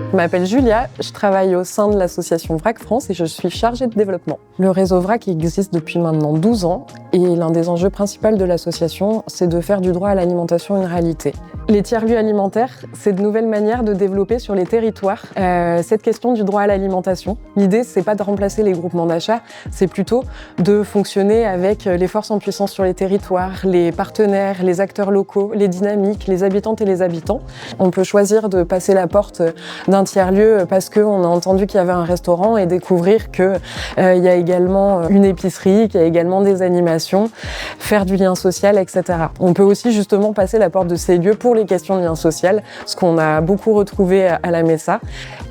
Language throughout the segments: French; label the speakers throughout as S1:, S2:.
S1: Je m'appelle Julia, je travaille au sein de l'association VRAC France et je suis chargée de développement. Le réseau VRAC existe depuis maintenant 12 ans et l'un des enjeux principaux de l'association, c'est de faire du droit à l'alimentation une réalité. Les tiers-lieux alimentaires, c'est de nouvelles manières de développer sur les territoires cette question du droit à l'alimentation. L'idée, c'est pas de remplacer les groupements d'achat, c'est plutôt de fonctionner avec les forces en puissance sur les territoires, les partenaires, les acteurs locaux, les dynamiques, les habitantes et les habitants. On peut choisir de passer la porte d'un tiers-lieu parce qu'on a entendu qu'il y avait un restaurant et découvrir qu'il y a également une épicerie, qu'il y a également des animations, faire du lien social, etc. On peut aussi justement passer la porte de ces lieux pour les questions de lien social, ce qu'on a beaucoup retrouvé à la MESA,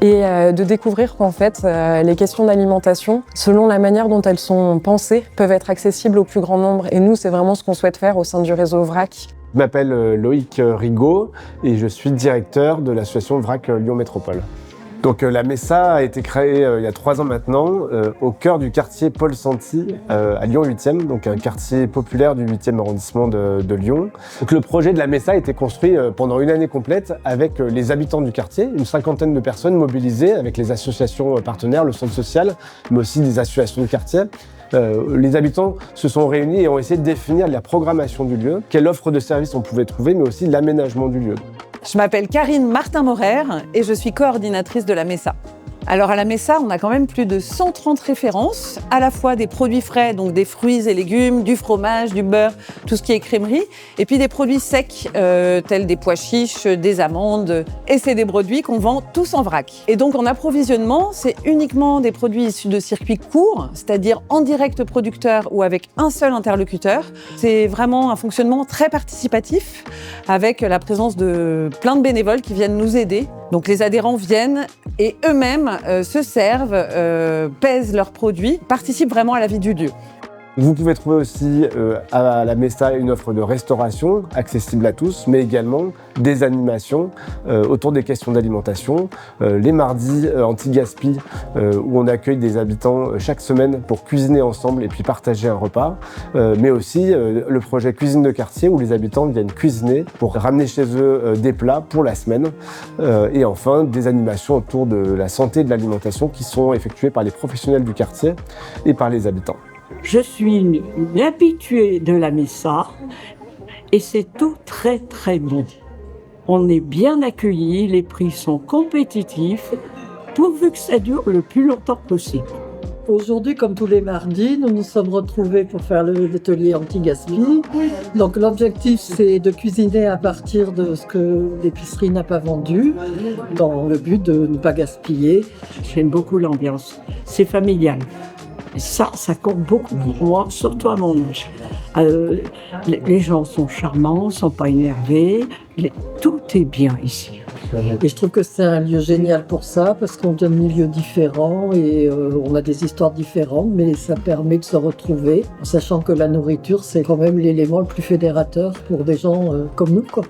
S1: et de découvrir qu'en fait, les questions d'alimentation, selon la manière dont elles sont pensées, peuvent être accessibles au plus grand nombre. Et nous, c'est vraiment ce qu'on souhaite faire au sein du réseau VRAC.
S2: Je m'appelle Loïc Rigaud et je suis directeur de l'association VRAC Lyon Métropole. Donc la MESA a été créée il y a 3 ans maintenant au cœur du quartier Paul Santy à Lyon 8e, donc un quartier populaire du 8e arrondissement de Lyon. Donc le projet de la MESA a été construit pendant une année complète avec les habitants du quartier, une 50aine de personnes mobilisées avec les associations partenaires, le centre social, mais aussi des associations de quartier. Les habitants se sont réunis et ont essayé de définir la programmation du lieu, quelle offre de services on pouvait trouver, mais aussi l'aménagement du lieu.
S3: Je m'appelle Karine Martin-Morer et je suis coordinatrice de la MESA. Alors à la MESA, on a quand même plus de 130 références, à la fois des produits frais, donc des fruits et légumes, du fromage, du beurre, tout ce qui est crèmerie, et puis des produits secs, tels des pois chiches, des amandes, et c'est des produits qu'on vend tous en vrac. Et donc en approvisionnement, c'est uniquement des produits issus de circuits courts, c'est-à-dire en direct producteur ou avec un seul interlocuteur. C'est vraiment un fonctionnement très participatif, avec la présence de plein de bénévoles qui viennent nous aider. Donc les adhérents viennent et eux-mêmes se servent, pèsent leurs produits, participent vraiment à la vie du lieu.
S2: Vous pouvez trouver aussi à la MESA une offre de restauration accessible à tous, mais également des animations autour des questions d'alimentation. Les mardis anti-gaspi, où on accueille des habitants chaque semaine pour cuisiner ensemble et puis partager un repas. Mais aussi le projet Cuisine de quartier, où les habitants viennent cuisiner pour ramener chez eux des plats pour la semaine. Et enfin, des animations autour de la santé et de l'alimentation qui sont effectuées par les professionnels du quartier et par les habitants.
S4: Je suis une habituée de la MESA et c'est tout très très bon. On est bien accueillis, les prix sont compétitifs, pourvu que ça dure le plus longtemps possible.
S5: Aujourd'hui, comme tous les mardis, nous nous sommes retrouvés pour faire l'atelier anti-gaspi. Donc l'objectif, c'est de cuisiner à partir de ce que l'épicerie n'a pas vendu, dans le but de ne pas gaspiller.
S4: J'aime beaucoup l'ambiance, c'est familial. Ça compte beaucoup pour moi, surtout à mon âge. Les gens sont charmants, sont pas énervés, tout est bien ici.
S5: Et je trouve que c'est un lieu génial pour ça, parce qu'on vient de milieux différents et on a des histoires différentes, mais ça permet de se retrouver, en sachant que la nourriture, c'est quand même l'élément le plus fédérateur pour des gens comme nous, quoi.